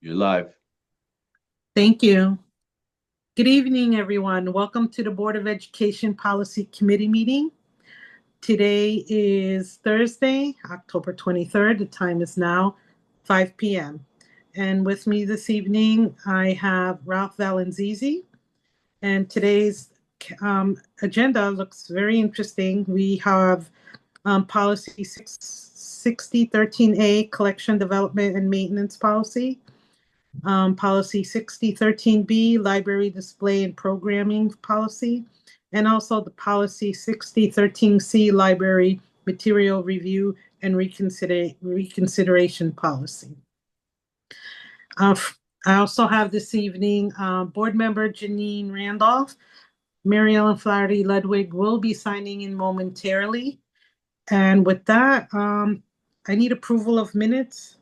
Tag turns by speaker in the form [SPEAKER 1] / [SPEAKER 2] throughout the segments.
[SPEAKER 1] You're live.
[SPEAKER 2] Thank you. Good evening, everyone. Welcome to the Board of Education Policy Committee meeting. Today is Thursday, October 23rd. The time is now 5 p.m. And with me this evening, I have Ralph Valenzizi. And today's agenda looks very interesting. We have policy 6013A, collection, development, and maintenance policy. Policy 6013B, library display and programming policy, and also the policy 6013C, library material review and reconsideration policy. I also have this evening board member Janine Randolph. Mary Ellen Flaherty Ludwig will be signing in momentarily. And with that, I need approval of minutes.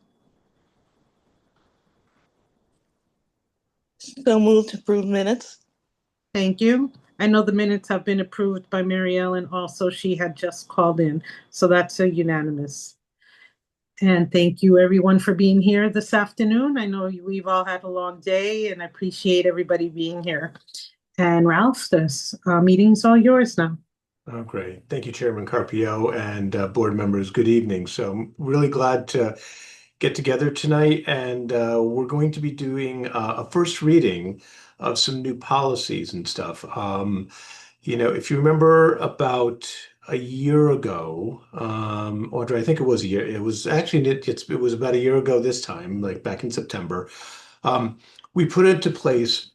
[SPEAKER 3] So moved to approve minutes.
[SPEAKER 2] Thank you. I know the minutes have been approved by Mary Ellen. Also, she had just called in, so that's a unanimous. And thank you, everyone, for being here this afternoon. I know we've all had a long day, and I appreciate everybody being here. And Ralph, this meeting's all yours now.
[SPEAKER 4] Oh, great. Thank you, Chairman Carpio and board members. Good evening. So I'm really glad to get together tonight, and we're going to be doing a first reading of some new policies and stuff. If you remember about a year ago, Audrey, I think it was a year. It was actually it was about a year ago this time, like back in September. We put into place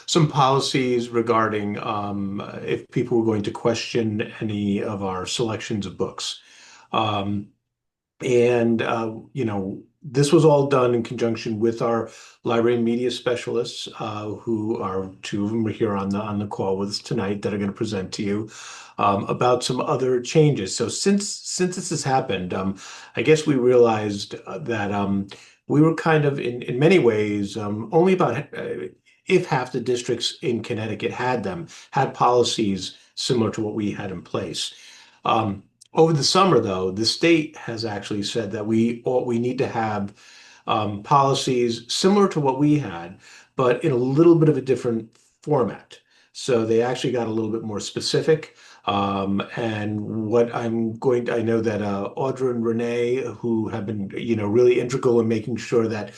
[SPEAKER 4] some policies regarding if people were going to question any of our selections of books. This was all done in conjunction with our library and media specialists, who are two of them are here on the call with us tonight that are going to present to you about some other changes. So since this has happened, I guess we realized that we were kind of in many ways only about if half the districts in Connecticut had policies similar to what we had in place. Over the summer, though, the state has actually said that we need to have policies similar to what we had, but in a little bit of a different format. So they actually got a little bit more specific. And what I know that Audra and Renee, who have been, really integral in making sure that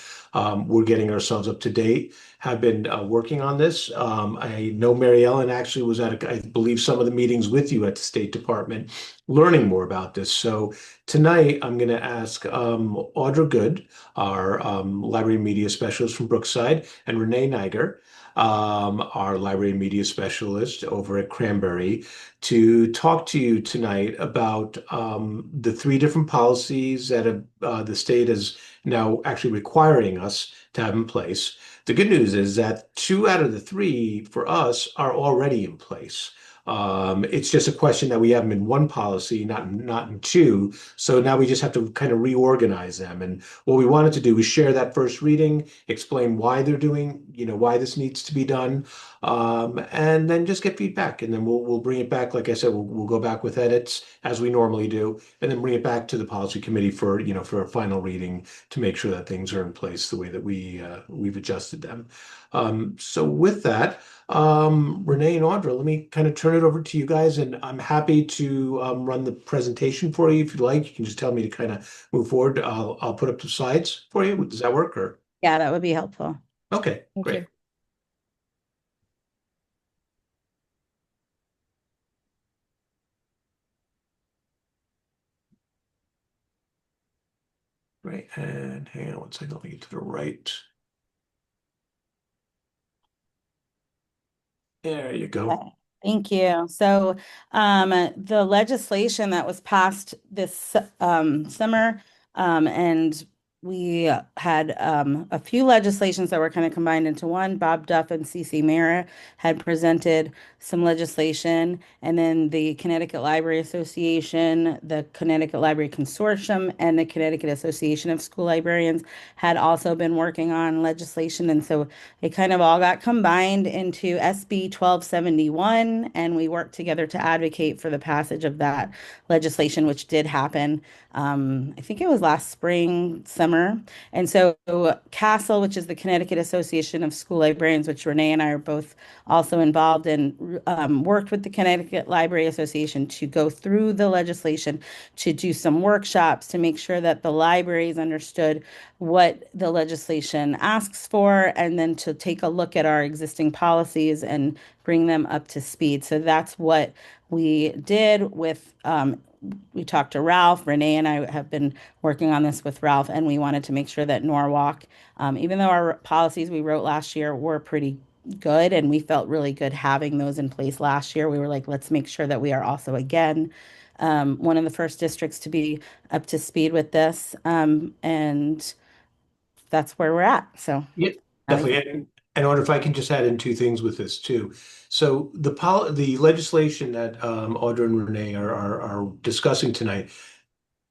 [SPEAKER 4] we're getting ourselves up to date, have been working on this. I know Mary Ellen actually was at, I believe, some of the meetings with you at the State Department, learning more about this. So tonight, I'm going to ask Audra Good, our library media specialist from Brookside, and Renee Niger, our library media specialist over at Cranberry, to talk to you tonight about the three different policies that the state is now actually requiring us to have in place. The good news is that 2 out of the 3 for us are already in place. It's just a question that we have them in one policy, not in 2. So now we just have to kind of reorganize them. And what we wanted to do is share that first reading, explain why they're doing, why this needs to be done, and then just get feedback. And then we'll bring it back. Like I said, we'll go back with edits as we normally do, and then bring it back to the policy committee for a final reading to make sure that things are in place the way that we've adjusted them. So with that, Renee and Audra, let me kind of turn it over to you guys, and I'm happy to run the presentation for you if you'd like. You can just tell me to kind of move forward. I'll put up the slides for you. Does that work? Or
[SPEAKER 5] Yeah, that would be helpful.
[SPEAKER 4] okay,
[SPEAKER 5] Thank
[SPEAKER 4] great.
[SPEAKER 5] you.
[SPEAKER 4] Great. And hang on one second. Let me get to the right. There you go.
[SPEAKER 5] Okay. Thank you. So the legislation that was passed this summer, and we had a few legislations that were kind of combined into one. Bob Duff and CC Mara had presented some legislation, and then the Connecticut Library Association, the Connecticut Library Consortium, and the Connecticut Association of School Librarians had also been working on legislation. And so it kind of all got combined into SB 1271, and we worked together to advocate for the passage of that legislation, which did happen. I think it was last spring, summer summer. And so CASTLE, which is the Connecticut Association of School Librarians, which Renee and I are both also involved in, worked with the Connecticut Library Association to go through the legislation, to do some workshops, to make sure that the libraries understood what the legislation asks for, and then to take a look at our existing policies and bring them up to speed. So that's what we did with, we talked to Ralph. Renee and I have been working on this with Ralph, and we wanted to make sure that Norwalk, even though our policies we wrote last year were pretty good and we felt really good having those in place last year, we were like, let's make sure that we are also, again, one of the first districts to be up to speed with this. And that's where we're at. So
[SPEAKER 4] Yeah, definitely. And I wonder if I can just add in two things with this too. So the legislation that Audra and Renee are discussing tonight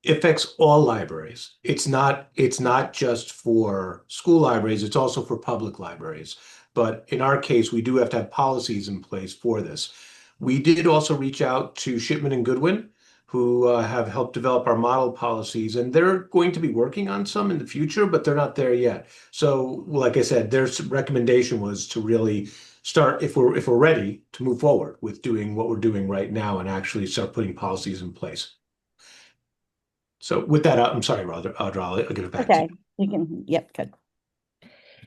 [SPEAKER 4] affects all libraries. It's not just for school libraries, it's also for public libraries. But in our case, we do have to have policies in place for this. We did also reach out to Shipman and Goodwin, who have helped develop our model policies, and they're going to be working on some in the future, but they're not there yet. So, like I said, their recommendation was to really start, if we're ready, to move forward with doing what we're doing right now and actually start putting policies in place. So with that, I'm sorry, Audra, I'll give it back to
[SPEAKER 5] okay,
[SPEAKER 4] you.
[SPEAKER 5] you can, yep, good.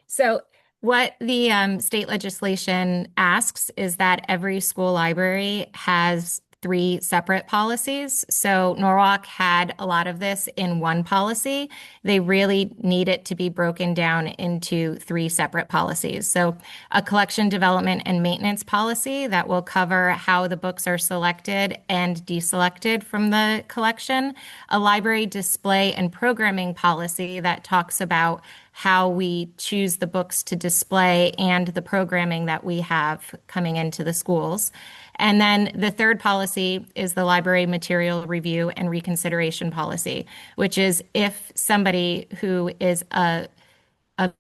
[SPEAKER 1] So what the state legislation asks is that every school library has 3 separate policies. So Norwalk had a lot of this in one policy. They really need it to be broken down into 3 separate policies. So a collection, development, and maintenance policy that will cover how the books are selected and deselected from the collection. A library display and programming policy that talks about how we choose the books to display and the programming that we have coming into the schools. And then the third policy is the library material review and reconsideration policy, which is if somebody who is a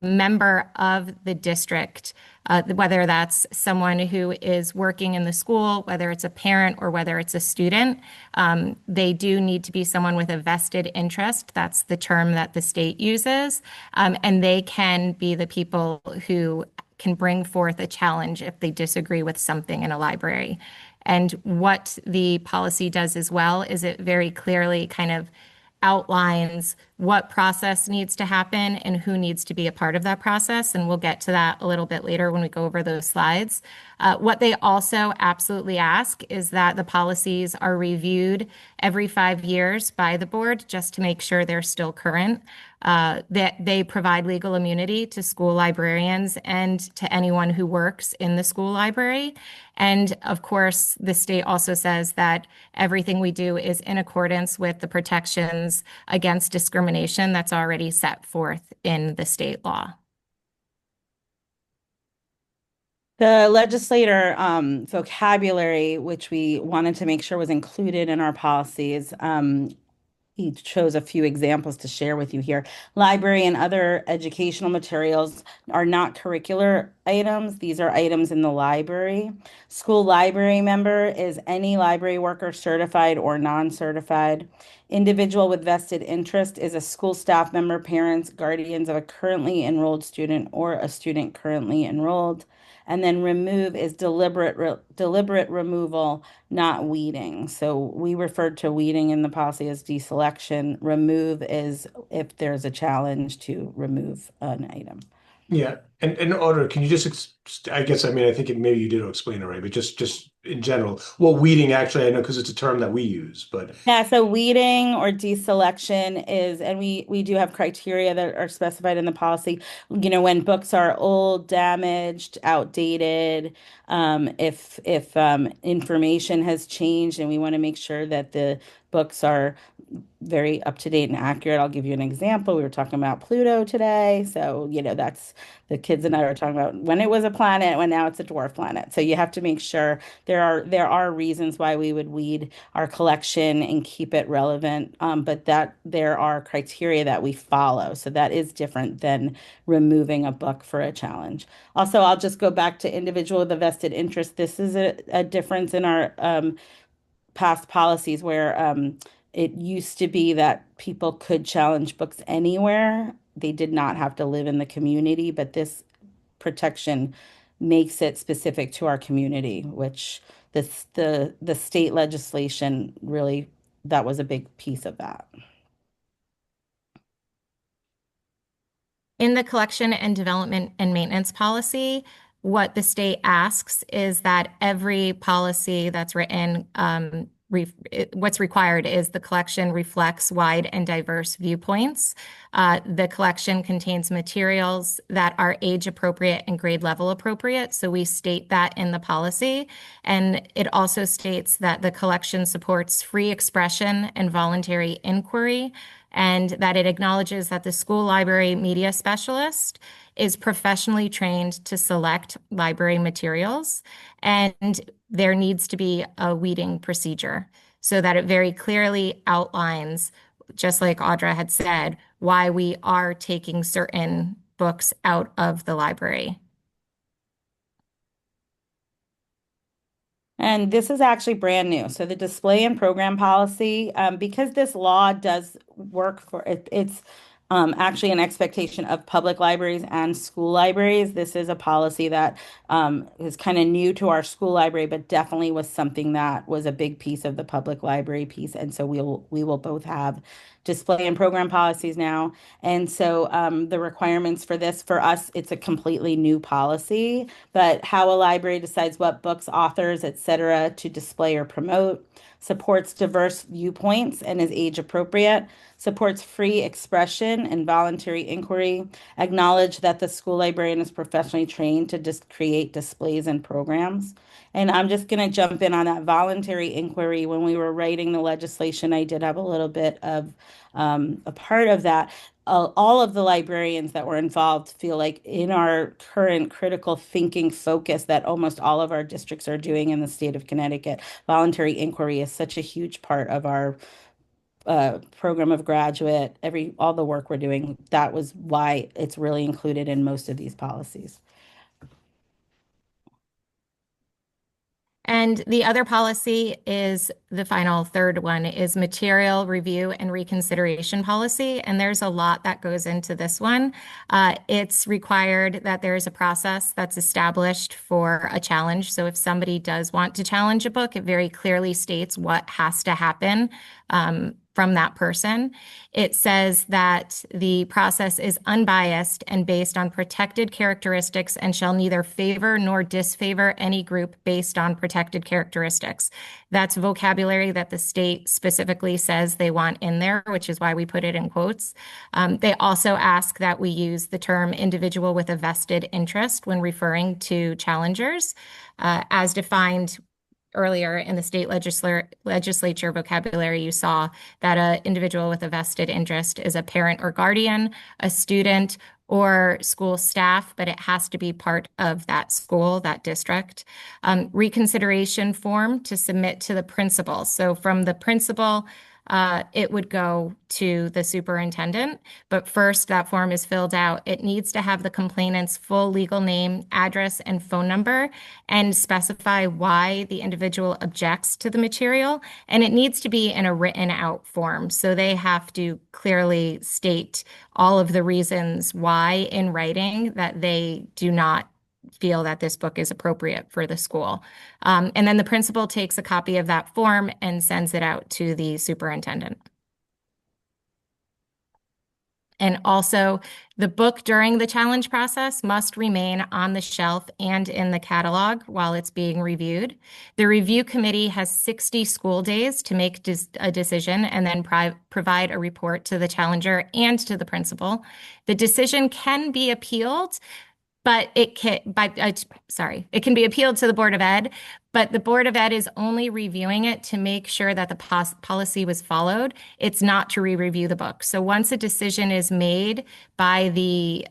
[SPEAKER 1] member of the district, whether that's someone who is working in the school, whether it's a parent or whether it's a student, they do need to be someone with a vested interest. That's the term that the state uses. And they can be the people who can bring forth a challenge if they disagree with something in a library. And what the policy does as well is it very clearly kind of outlines what process needs to happen and who needs to be a part of that process. And we'll get to that a little bit later when we go over those slides. What they also absolutely ask is that the policies are reviewed every 5 years by the board just to make sure they're still current. That they provide legal immunity to school librarians and to anyone who works in the school library. And of course, the state also says that everything we do is in accordance with the protections against discrimination that's already set forth in the state law.
[SPEAKER 5] The legislator vocabulary, which we wanted to make sure was included in our policies, he chose a few examples to share with you here. Library and other educational materials are not curricular items. These are items in the library. School library member is any library worker, certified or non-certified. Individual with vested interest is a school staff member, parents, guardians of a currently enrolled student or a student currently enrolled. And then remove is deliberate removal, not weeding. So we referred to weeding in the policy as deselection. Remove is if there's a challenge to remove an item.
[SPEAKER 4] Yeah, and in order, can you just, I guess, I mean, I think maybe you did explain it right, but just in general, well, weeding actually, I know because it's a term that we use, but
[SPEAKER 5] Yeah, so weeding or deselection is, and we do have criteria that are specified in the policy. You know, when books are old, damaged, outdated, if information has changed, and we want to make sure that the books are very up to date and accurate. I'll give you an example. We were talking about Pluto today. So, you know, that's the kids and I were talking about when it was a planet, when now it's a dwarf planet. So you have to make sure there are reasons why we would weed our collection and keep it relevant, but that there are criteria that we follow. So that is different than removing a book for a challenge. Also, I'll just go back to individual with a vested interest. This is a difference in our past policies where It used to be that people could challenge books anywhere. They did not have to live in the community, but this protection makes it specific to our community, which the state legislation really, that was a big piece of that.
[SPEAKER 1] In the collection and development and maintenance policy, what the state asks is that every policy that's written, what's required is the collection reflects wide and diverse viewpoints. The collection contains materials that are age appropriate and grade level appropriate. So we state that in the policy. And it also states that the collection supports free expression and voluntary inquiry, and that it acknowledges that the school library media specialist is professionally trained to select library materials, and there needs to be a weeding procedure so that it very clearly outlines, just like Audra had said, why we are taking certain books out of the library.
[SPEAKER 5] And this is actually brand new. So the display and program policy, because this law does work for it, it's actually an expectation of public libraries and school libraries. This is a policy that is kind of new to our school library, but definitely was something that was a big piece of the public library piece. And so we will both have display and program policies now. And so the requirements for this, for us, it's a completely new policy, but how a library decides what books, authors, etc., to display or promote, supports diverse viewpoints and is age appropriate, supports free expression and voluntary inquiry, acknowledge that the school librarian is professionally trained to just create displays and programs. And I'm just going to jump in on that voluntary inquiry. When we were writing the legislation, I did have a little bit of a part of that. All of the librarians that were involved feel like in our current critical thinking focus that almost all of our districts are doing in the state of Connecticut, voluntary inquiry is such a huge part of our program of graduate, all the work we're doing. That was why it's really included in most of these policies.
[SPEAKER 1] And the other policy is the final third one is material review and reconsideration policy. And there's a lot that goes into this one. It's required that there is a process that's established for a challenge. So if somebody does want to challenge a book, it very clearly states what has to happen from that person. It says that the process is unbiased and based on protected characteristics and shall neither favor nor disfavor any group based on protected characteristics. That's vocabulary that the state specifically says they want in there, which is why we put it in quotes. They also ask that we use the term individual with a vested interest when referring to challengers, as defined earlier in the state legislature vocabulary. You saw that an individual with a vested interest is a parent or guardian, a student, or school staff, but it has to be part of that school, that district. Reconsideration form to submit to the principal. So from the principal, it would go to the superintendent. But first, that form is filled out. It needs to have the complainant's full legal name, address, and phone number, and specify why the individual objects to the material. And it needs to be in a written out form. So they have to clearly state all of the reasons why in writing that they do not feel that this book is appropriate for the school. And then the principal takes a copy of that form and sends it out to the superintendent. And also, the book during the challenge process must remain on the shelf and in the catalog while it's being reviewed. The review committee has 60 school days to make a decision and then provide a report to the challenger and to the principal. The decision can be appealed, but it can be appealed to the Board of Ed, but the Board of Ed is only reviewing it to make sure that the policy was followed. It's not to re-review the book. So once a decision is made by the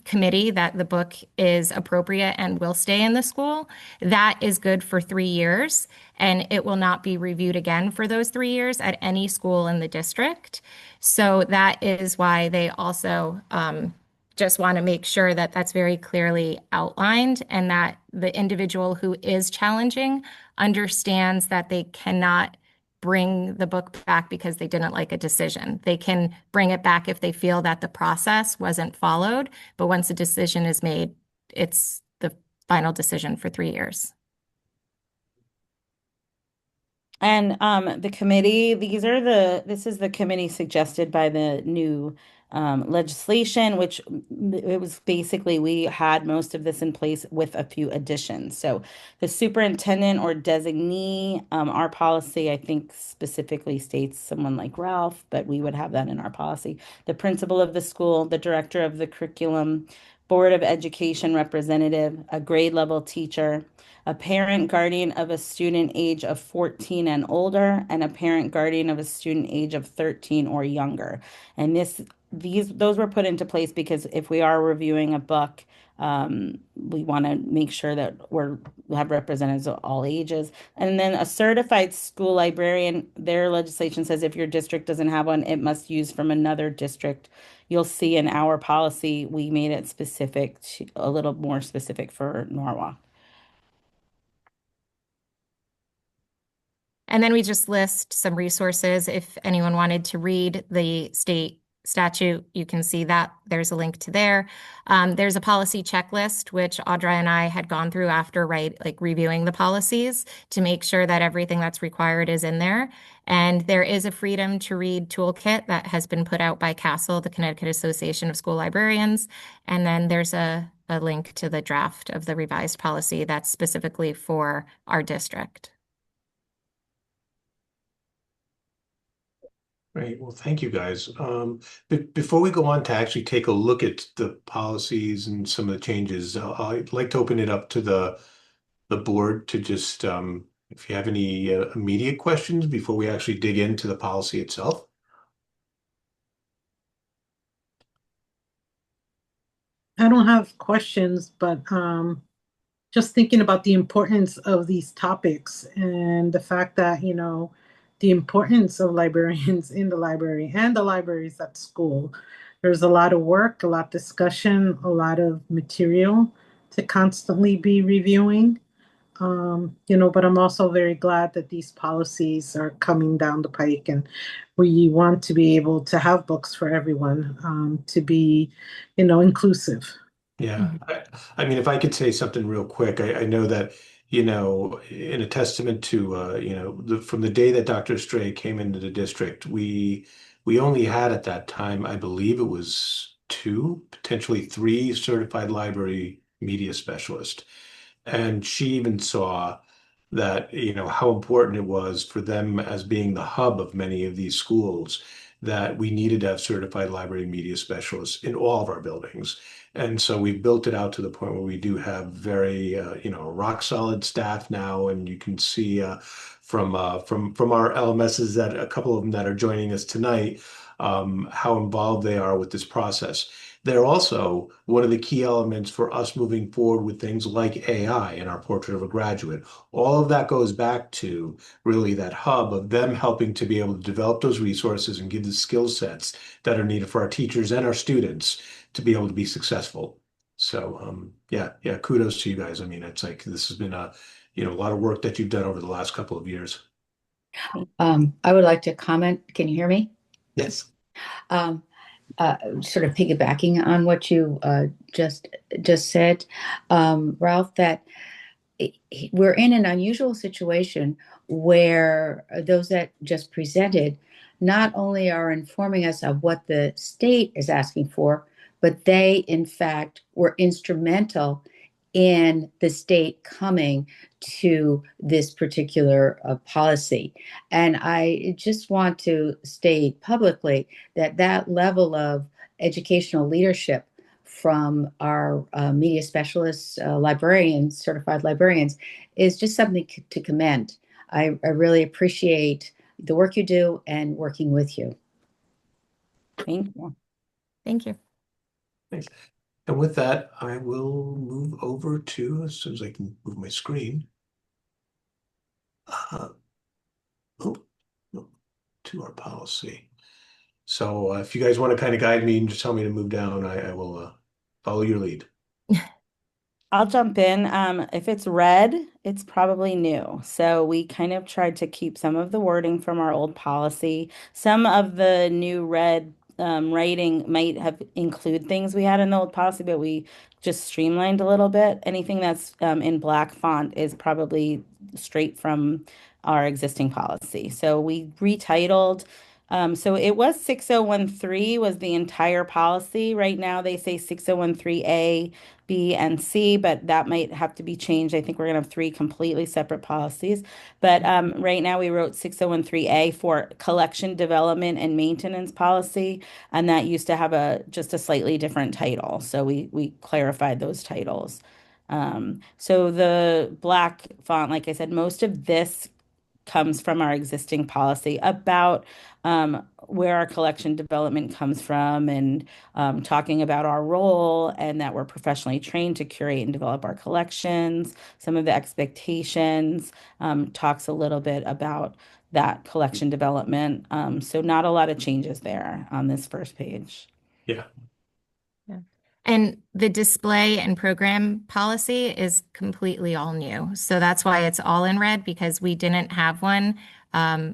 [SPEAKER 1] committee that the book is appropriate and will stay in the school, that is good for 3 years, and it will not be reviewed again for those 3 years at any school in the district. So that is why they also just want to make sure that that's very clearly outlined and that the individual who is challenging understands that they cannot bring the book back because they didn't like a decision. They can bring it back if they feel that the process wasn't followed, but once a decision is made, it's the final decision for 3 years.
[SPEAKER 5] And the committee, this is the committee suggested by the new legislation, which it was basically we had most of this in place with a few additions. So the superintendent or designee, our policy, I think specifically states someone like Ralph, but we would have that in our policy. The principal of the school, the director of the curriculum, Board of Education representative, a grade level teacher, a parent guardian of a student age of 14 and older, and a parent guardian of a student age of 13 or younger. And those were put into place because if we are reviewing a book, we want to make sure that we have representatives of all ages. And then a certified school librarian, their legislation says if your district doesn't have one, it must use from another district. You'll see in our policy, we made it a little more specific for Norwalk.
[SPEAKER 1] And then we just list some resources. If anyone wanted to read the state statute, you can see that there's a link to there. There's a policy checklist, which Audra and I had gone through after, reviewing the policies to make sure that everything that's required is in there. And there is a freedom to read toolkit that has been put out by CASEL, the Connecticut Association of School Librarians. And then there's a link to the draft of the revised policy that's specifically for our district.
[SPEAKER 4] Great. Well, thank you guys. Before we go on to actually take a look at the policies and some of the changes, I'd like to open it up to the board to just, if you have any immediate questions before we actually dig into the policy itself.
[SPEAKER 2] I don't have questions, but just thinking about the importance of these topics and the fact that, the importance of librarians in the library and the libraries at school. There's a lot of work, a lot of discussion, a lot of material to constantly be reviewing. But I'm also very glad that these policies are coming down the pike, and we want to be able to have books for everyone, to be, inclusive.
[SPEAKER 4] Yeah. I mean, if I could say something real quick, I know that, in a testament to, from the day that Dr. Stray came into the district, we only had at that time, I believe it was 2, potentially 3 certified library media specialists. And she even saw that, how important it was for them as being the hub of many of these schools, that we needed to have certified library media specialists in all of our buildings. And so we've built it out to the point where we do have very, rock solid staff now. And you can see from our LMSs, that a couple of them that are joining us tonight, how involved they are with this process. They're also one of the key elements for us moving forward with things like AI in our Portrait of a Graduate. All of that goes back to really that hub of them helping to be able to develop those resources and give the skill sets that are needed for our teachers and our students to be able to be successful. So yeah, kudos to you guys. I mean, it's like this has been a lot of work that you've done over the last couple of years.
[SPEAKER 6] I would like to comment. Can you hear me?
[SPEAKER 4] Yes.
[SPEAKER 6] Sort of piggybacking on what you just said, Ralph, that we're in an unusual situation where those that just presented not only are informing us of what the state is asking for, but they, in fact, were instrumental in the state coming to this particular policy. And I just want to state publicly that that level of educational leadership from our media specialists, librarians, certified librarians, is just something to commend. I really appreciate the work you do and working with you.
[SPEAKER 5] Thank you.
[SPEAKER 1] Thank you.
[SPEAKER 4] Thanks. And with that, I will move over to, as soon as I can move my screen, to our policy. So if you guys want to kind of guide me and just tell me to move down, I will follow your lead.
[SPEAKER 5] I'll jump in. If it's red, it's probably new. So we kind of tried to keep some of the wording from our old policy. Some of the new red writing might have include things we had in the old policy, but we just streamlined a little bit. Anything that's in black font is probably straight from our existing policy. So we retitled. So it was 6013 was the entire policy. Right now they say 6013A. B, and C, but that might have to be changed. I think we're going to have three completely separate policies. But right now we wrote 6013A for collection, development, and maintenance policy, and that used to have just a slightly different title. So we clarified those titles. So the black font, like I said, most of this comes from our existing policy about where our collection development comes from and talking about our role and that we're professionally trained to curate and develop our collections. Some of the expectations talks a little bit about that collection development. So not a lot of changes there on this first page.
[SPEAKER 4] Yeah.
[SPEAKER 1] Yeah. And the display and program policy is completely all new. So that's why it's all in red because we didn't have one.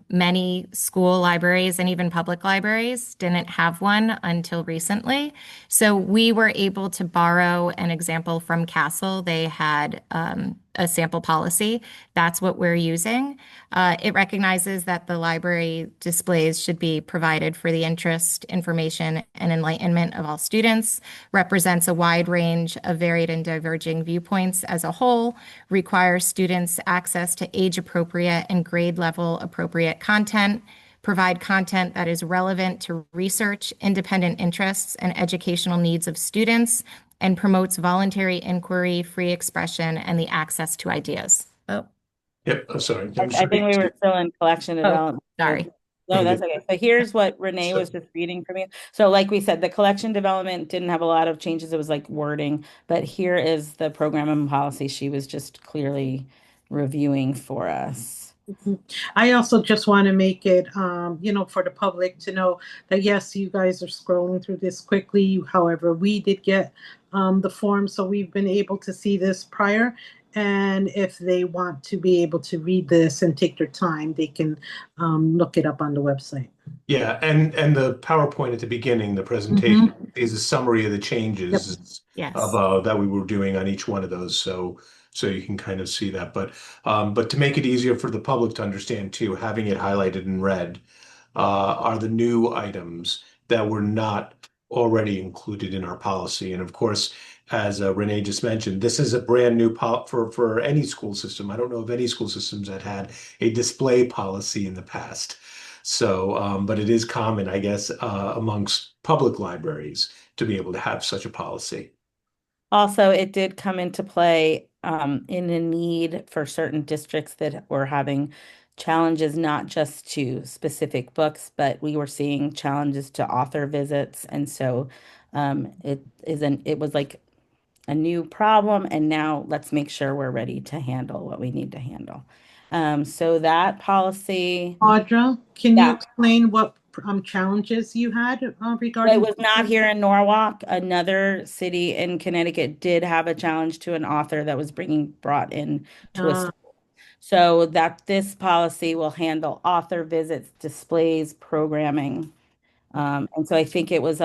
[SPEAKER 1] Many school libraries and even public libraries didn't have one until recently. So we were able to borrow an example from Castle. They had a sample policy. That's what we're using. It recognizes that the library displays should be provided for the interest, information, and enlightenment of all students, represents a wide range of varied and diverging viewpoints as a whole, requires students access to age-appropriate and grade-level appropriate content, provide content that is relevant to research, independent interests, and educational needs of students, and promotes voluntary inquiry, free expression, and the access to ideas. Oh,
[SPEAKER 4] Yep. I'm sorry.
[SPEAKER 5] I think we were still in collection development.
[SPEAKER 1] sorry.
[SPEAKER 5] No, that's okay. So here's what Renee was just reading from you. So like we said, the collection development didn't have a lot of changes. It was like wording, but here is the program and policy she was just clearly reviewing for us.
[SPEAKER 2] I also just want to make it, for the public to know that, yes, you guys are scrolling through this quickly. However, we did get the form, so we've been able to see this prior. And if they want to be able to read this and take their time, they can look it up on the website.
[SPEAKER 4] Yeah, and the PowerPoint at the beginning, the presentation is a summary of the changes
[SPEAKER 1] Yes.
[SPEAKER 4] that we were doing on each one of those. So you can kind of see that. But to make it easier for the public to understand too, having it highlighted in red are the new items that were not already included in our policy. And of course, as Renee just mentioned, this is a brand new for any school system. I don't know of any school systems that had a display policy in the past. So, but it is common, I guess, amongst public libraries to be able to have such a policy.
[SPEAKER 5] Also, it did come into play in a need for certain districts that were having challenges, not just to specific books, but we were seeing challenges to author visits. And so it was like a new problem. And now let's make sure we're ready to handle what we need to handle. So that policy.
[SPEAKER 2] Audra, can you
[SPEAKER 5] Yeah.
[SPEAKER 2] explain what challenges you had regarding?
[SPEAKER 5] It was not here in Norwalk. Another city in Connecticut did have a challenge to an author that was brought in to a school. So that this policy will handle author visits, displays, programming. And so I think it was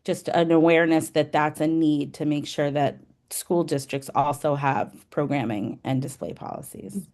[SPEAKER 5] just an awareness that that's a need to make sure that school districts also have programming and display policies.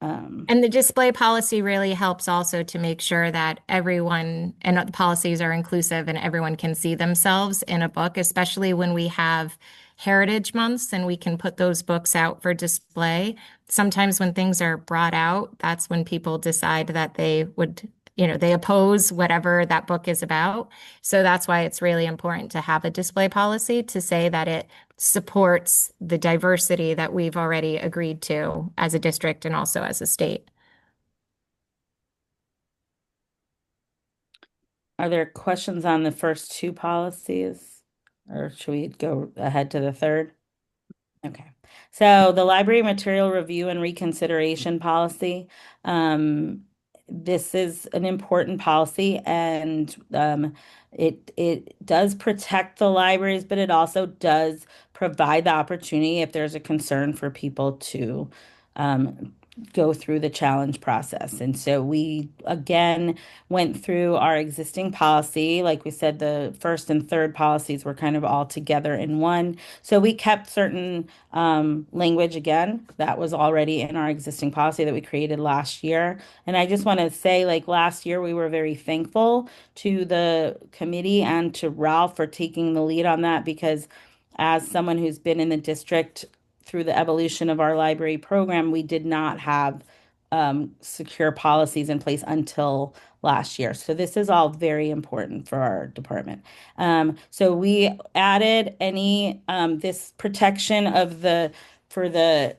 [SPEAKER 1] And the display policy really helps also to make sure that everyone and the policies are inclusive and everyone can see themselves in a book, especially when we have heritage months and we can put those books out for display. Sometimes when things are brought out, that's when people decide that they would, they oppose whatever that book is about. So that's why it's really important to have a display policy to say that it supports the diversity that we've already agreed to as a district and also as a state.
[SPEAKER 5] Are there questions on the first two policies, or should we go ahead to the third? Okay. So the library material review and reconsideration policy. This is an important policy, and it does protect the libraries, but it also does provide the opportunity if there's a concern for people to go through the challenge process. And so we again went through our existing policy. Like we said, the first and third policies were kind of all together in one. So we kept certain language again that was already in our existing policy that we created last year. And I just want to say, like last year, we were very thankful to the committee and to Ralph for taking the lead on that, because as someone who's been in the district through the evolution of our library program, we did not have secure policies in place until last year. So this is all very important for our department. So we added this protection of for the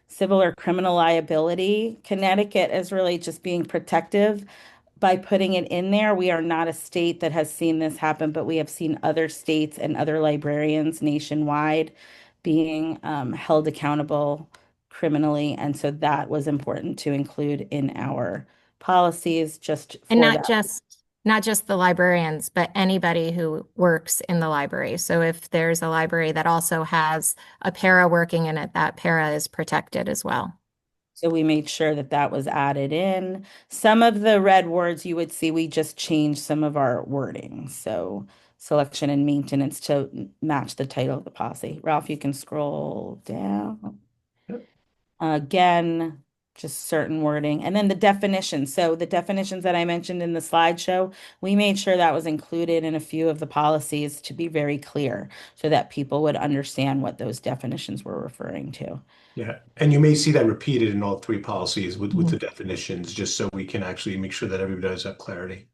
[SPEAKER 5] civil or criminal liability. Connecticut is really just being protective by putting it in there. We are not a state that has seen this happen, but we have seen other states and other librarians nationwide being held accountable criminally. And so that was important to include in our policies just
[SPEAKER 1] And
[SPEAKER 5] for that.
[SPEAKER 1] not just the librarians, but anybody who works in the library. So if there's a library that also has a para working in it, that para is protected as well.
[SPEAKER 5] So we made sure that that was added in. Some of the red words you would see, we just changed some of our wording. So selection and maintenance to match the title of the policy. Ralph, you can scroll down.
[SPEAKER 4] Yep.
[SPEAKER 5] Again, just certain wording. And then the definitions. So the definitions that I mentioned in the slideshow, we made sure that was included in a few of the policies to be very clear so that people would understand what those definitions were referring to.
[SPEAKER 4] Yeah, and you may see that repeated in all three policies with the definitions, just so we can actually make sure that everybody does have clarity.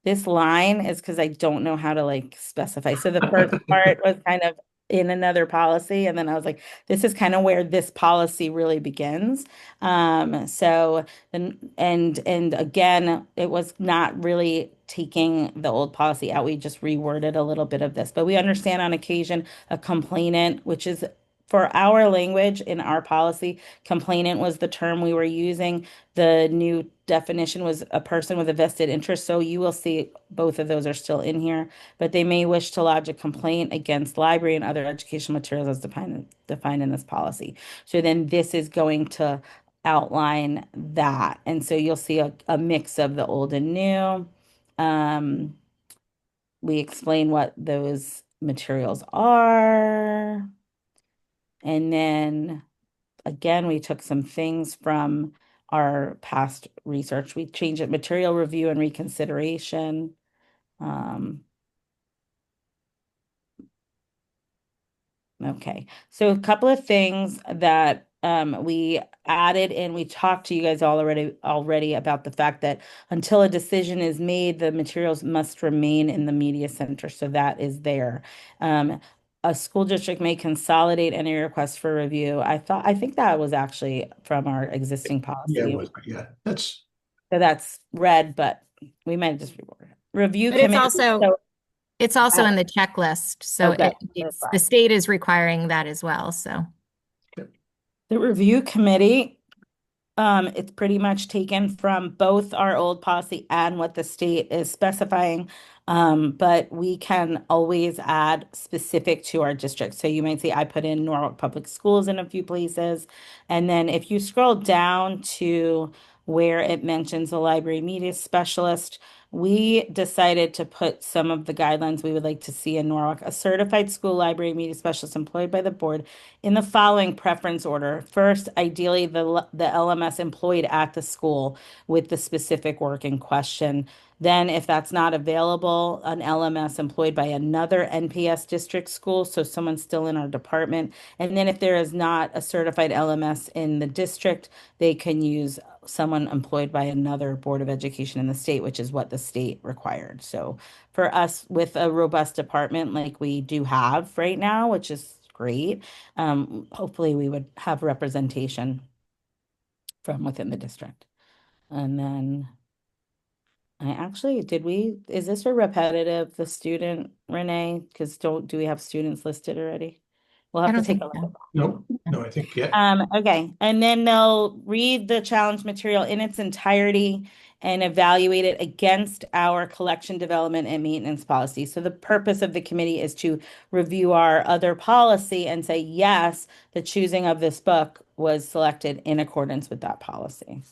[SPEAKER 5] This line is because I don't know how to like specify. So the first part was kind of in another policy, and then I was like, this is kind of where this policy really begins. So and again, it was not really taking the old policy out. We just reworded a little bit of this, but we understand on occasion a complainant, which is for our language in our policy, complainant was the term we were using. The new definition was a person with a vested interest. So you will see both of those are still in here, but they may wish to lodge a complaint against library and other educational materials as defined in this policy. So then this is going to outline that. And so you'll see a mix of the old and new. We explain what those materials are. And then again, we took some things from our past research. We changed it, material review and reconsideration. Okay, so a couple of things that we added in. We talked to you guys already about the fact that until a decision is made, the materials must remain in the media center. So that is there. A school district may consolidate any requests for review. I think that was actually from our existing policy.
[SPEAKER 4] Yeah, it was, yeah,
[SPEAKER 5] So that's red, but we might just reword it. Review
[SPEAKER 1] But
[SPEAKER 5] committee.
[SPEAKER 1] it's also in the checklist. So
[SPEAKER 5] Okay,
[SPEAKER 1] the state is requiring that as well. So
[SPEAKER 5] the review committee, it's pretty much taken from both our old policy and what the state is specifying. But we can always add specific to our district. So you might see I put in Norwalk Public Schools in a few places. And then if you scroll down to where it mentions the library media specialist, we decided to put some of the guidelines we would like to see in Norwalk. A certified school library media specialist employed by the board in the following preference order. First, ideally, the LMS employed at the school with the specific work in question. Then, if that's not available, an LMS employed by another NPS district school, so someone still in our department. And then if there is not a certified LMS in the district, they can use someone employed by another Board of Education in the state, which is what the state required. So for us, with a robust department like we do have right now, which is great, hopefully we would have representation from within the district. And then is this a repetitive, the student, Renee? Because do we have students listed already? We'll
[SPEAKER 1] I
[SPEAKER 5] have to
[SPEAKER 1] don't
[SPEAKER 5] take
[SPEAKER 1] think
[SPEAKER 5] a look at
[SPEAKER 1] so.
[SPEAKER 4] No, no, I think, yeah.
[SPEAKER 5] Okay, and then they'll read the challenge material in its entirety and evaluate it against our collection, development, and maintenance policy. So the purpose of the committee is to review our other policy and say, yes, the choosing of this book was selected in accordance with that policy.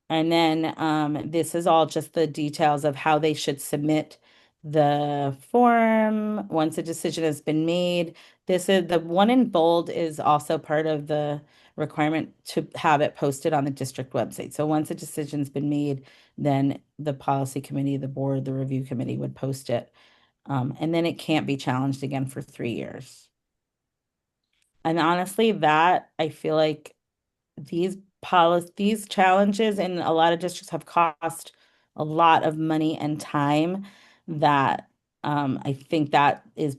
[SPEAKER 5] And then this is all just the details of how they should submit the form once a decision has been made. This is the one in bold is also part of the requirement to have it posted on the district website. So once a decision's been made, then the policy committee, the board, the review committee would post it. And then it can't be challenged again for 3 years. And honestly, that I feel like these challenges in a lot of districts have cost a lot of money and time that I think that is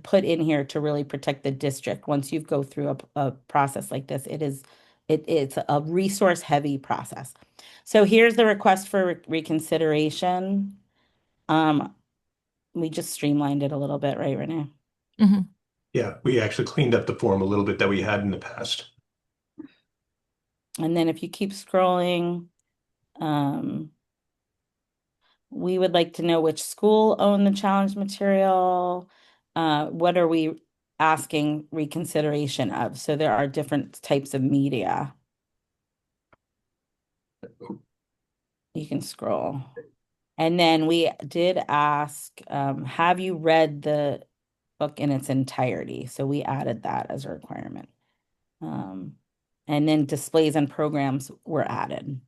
[SPEAKER 5] put in here to really protect the district. Once you go through a process like this, it's a resource heavy process. So here's the request for reconsideration. We just streamlined it a little bit, right, Renee?
[SPEAKER 1] Mm-hmm.
[SPEAKER 4] Yeah, we actually cleaned up the form a little bit that we had in the past.
[SPEAKER 5] And then if you keep scrolling, we would like to know which school owned the challenge material. What are we asking reconsideration of? So there are different types of media. You can scroll. And then we did ask, have you read the book in its entirety? So we added that as a requirement. And then displays and programs were added.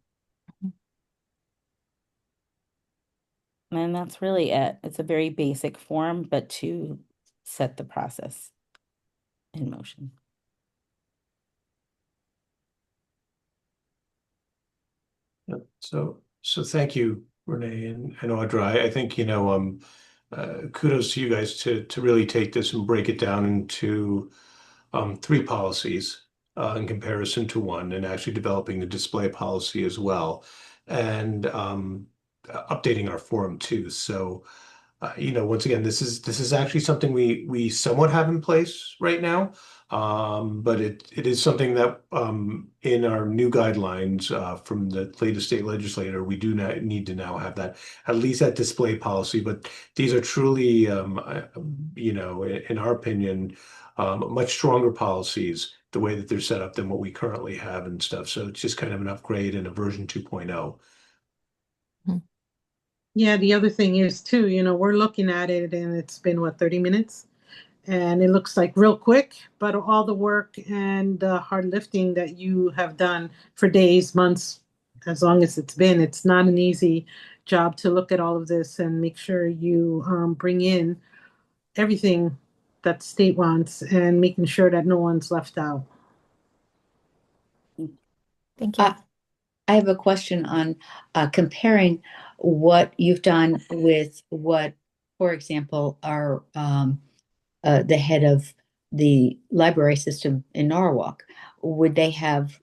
[SPEAKER 5] And that's really it. It's a very basic form, but to set the process in motion.
[SPEAKER 4] Yeah, so thank you, Renee and Audra. I think, kudos to you guys to really take this and break it down into 3 policies in comparison to one, and actually developing the display policy as well, and updating our form too. So, once again, this is actually something we somewhat have in place right now, but it is something that in our new guidelines from the latest state legislator, we do not need to now have that, at least that display policy. But these are truly, in our opinion, much stronger policies the way that they're set up than what we currently have and stuff. So it's just kind of an upgrade and a version 2.0.
[SPEAKER 2] Yeah, the other thing is too, we're looking at it and it's been 30 minutes? And it looks like real quick, but all the work and the hard lifting that you have done for days, months, as long as it's not an easy job to look at all of this and make sure you bring in everything that the state wants and making sure that no one's left out.
[SPEAKER 1] Thank you.
[SPEAKER 6] I have a question on comparing what you've done with what, for example, our the head of the library system in Norwalk. Would they have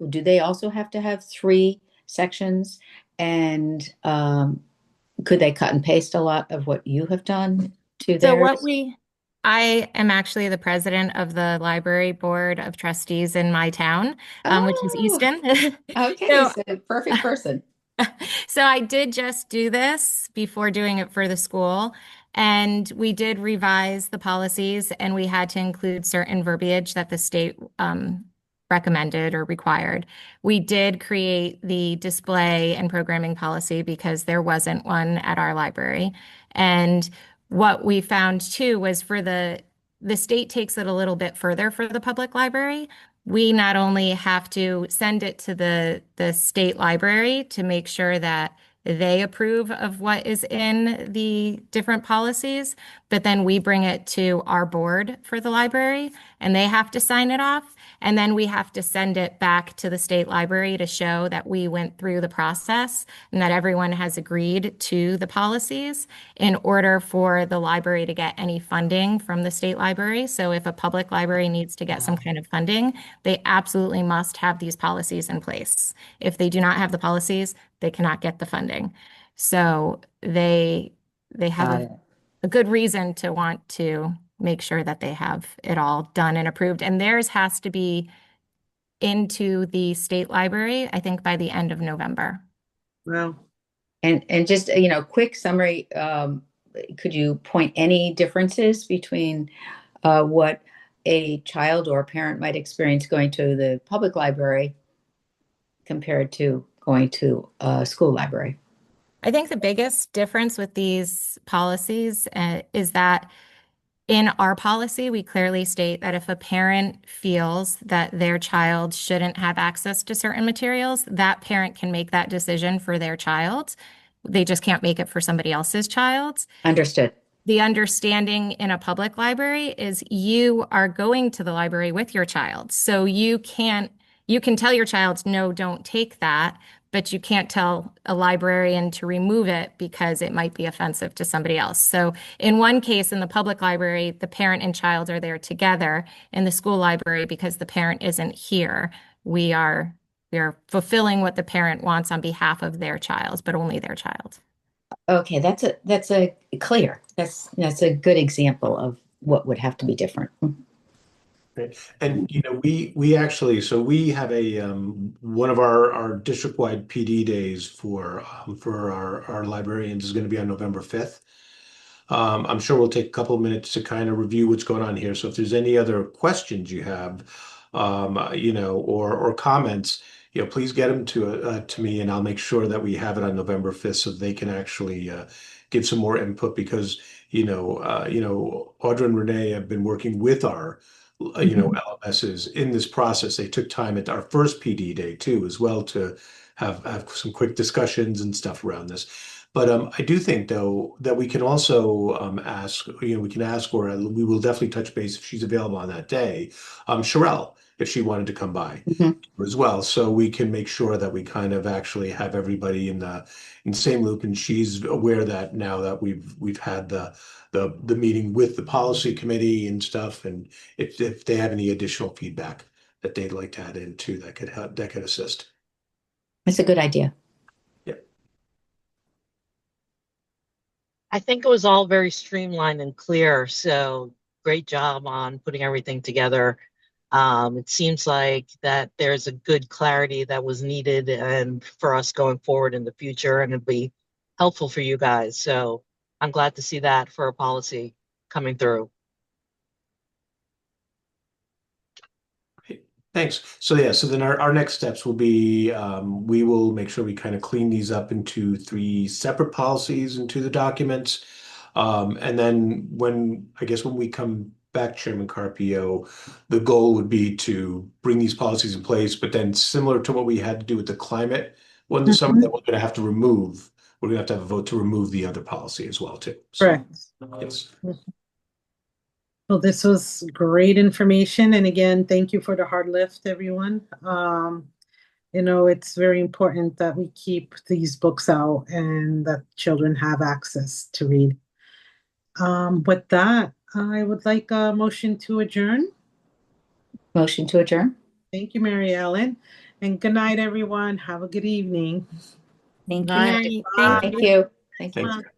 [SPEAKER 6] do they also have to have 3 sections? And could they cut and paste a lot of what you have done to
[SPEAKER 1] So
[SPEAKER 6] theirs?
[SPEAKER 1] I am actually the president of the library board of trustees in my town, which is
[SPEAKER 6] Oh,
[SPEAKER 1] Easton.
[SPEAKER 6] okay,
[SPEAKER 1] So,
[SPEAKER 6] so perfect person.
[SPEAKER 1] so I did just do this before doing it for the school, and we did revise the policies, and we had to include certain verbiage that the state recommended or required. We did create the display and programming policy because there wasn't one at our library. And what we found too was for the state takes it a little bit further for the public library. We not only have to send it to the state library to make sure that they approve of what is in the different policies, but then we bring it to our board for the library and they have to sign it off. And then we have to send it back to the state library to show that we went through the process and that everyone has agreed to the policies in order for the library to get any funding from the state library. So if a public library needs to get some kind of funding, they absolutely must have these policies in place. If they do not have the policies, they cannot get the funding. So they have a good reason to want to make sure that they have it all done and approved. And theirs has to be into the state library, I think, by the end of November.
[SPEAKER 2] Well,
[SPEAKER 6] And just, quick summary, could you point any differences between what a child or a parent might experience going to the public library compared to going to a school library?
[SPEAKER 1] I think the biggest difference with these policies is that in our policy, we clearly state that if a parent feels that their child shouldn't have access to certain materials, that parent can make that decision for their child. They just can't make it for somebody else's child.
[SPEAKER 6] Understood.
[SPEAKER 1] The understanding in a public library is you are going to the library with your child. So you can tell your child, no, don't take that, but you can't tell a librarian to remove it because it might be offensive to somebody else. So in one case, in the public library, the parent and child are there together. In the school library, because the parent isn't here, we are fulfilling what the parent wants on behalf of their child, but only their child.
[SPEAKER 6] Okay, that's a clear. That's a good example of what would have to be different.
[SPEAKER 4] Right. And we actually, so we have a one of our district-wide PD days for our librarians is going to be on November 5th. I'm sure we'll take a couple of minutes to kind of review what's going on here. So if there's any other questions you have, or comments, please get them to me, and I'll make sure that we have it on November 5th so they can actually give some more input because Audra and Renee have been working with our LMSs in this process. They took time at our first PD day too, as well, to have some quick discussions and stuff around this. But I do think though that we can also ask, we can ask, or we will definitely touch base if she's available on that day, Sherelle, if she wanted to come by as well, so we can make sure that we kind of actually have everybody in the same loop, and she's aware that now that we've had the meeting with the policy committee and stuff, and if they have any additional feedback that they'd like to add in too, that could help, that could assist.
[SPEAKER 6] It's a good idea.
[SPEAKER 3] I think it was all very streamlined and clear. So great job on putting everything together. It seems like that there's a good clarity that was needed and for us going forward in the future, and it'll be helpful for you guys. So I'm glad to see that for a policy coming through.
[SPEAKER 4] Thanks. So then our next steps will be we will make sure we kind of clean these up into 3 separate policies into the documents. And then when we come back, Chairman Carpio, the goal would be to bring these policies in place, but then similar to what we had to do with the climate one this summer, that we're going to have to remove. We're going to have a vote to remove the other policy as well too. So,
[SPEAKER 2] correct.
[SPEAKER 4] yes.
[SPEAKER 2] Well, this was great information. And again, thank you for the hard lift, everyone. It's very important that we keep these books out and that children have access to read. With that, I would like a motion to adjourn.
[SPEAKER 6] Motion to adjourn.
[SPEAKER 2] Thank you, Mary Ellen. And good night, everyone. Have a good evening.
[SPEAKER 6] Thank
[SPEAKER 1] Good
[SPEAKER 6] you.
[SPEAKER 1] night. Thank
[SPEAKER 6] Thank you. Thank you.
[SPEAKER 4] Thanks.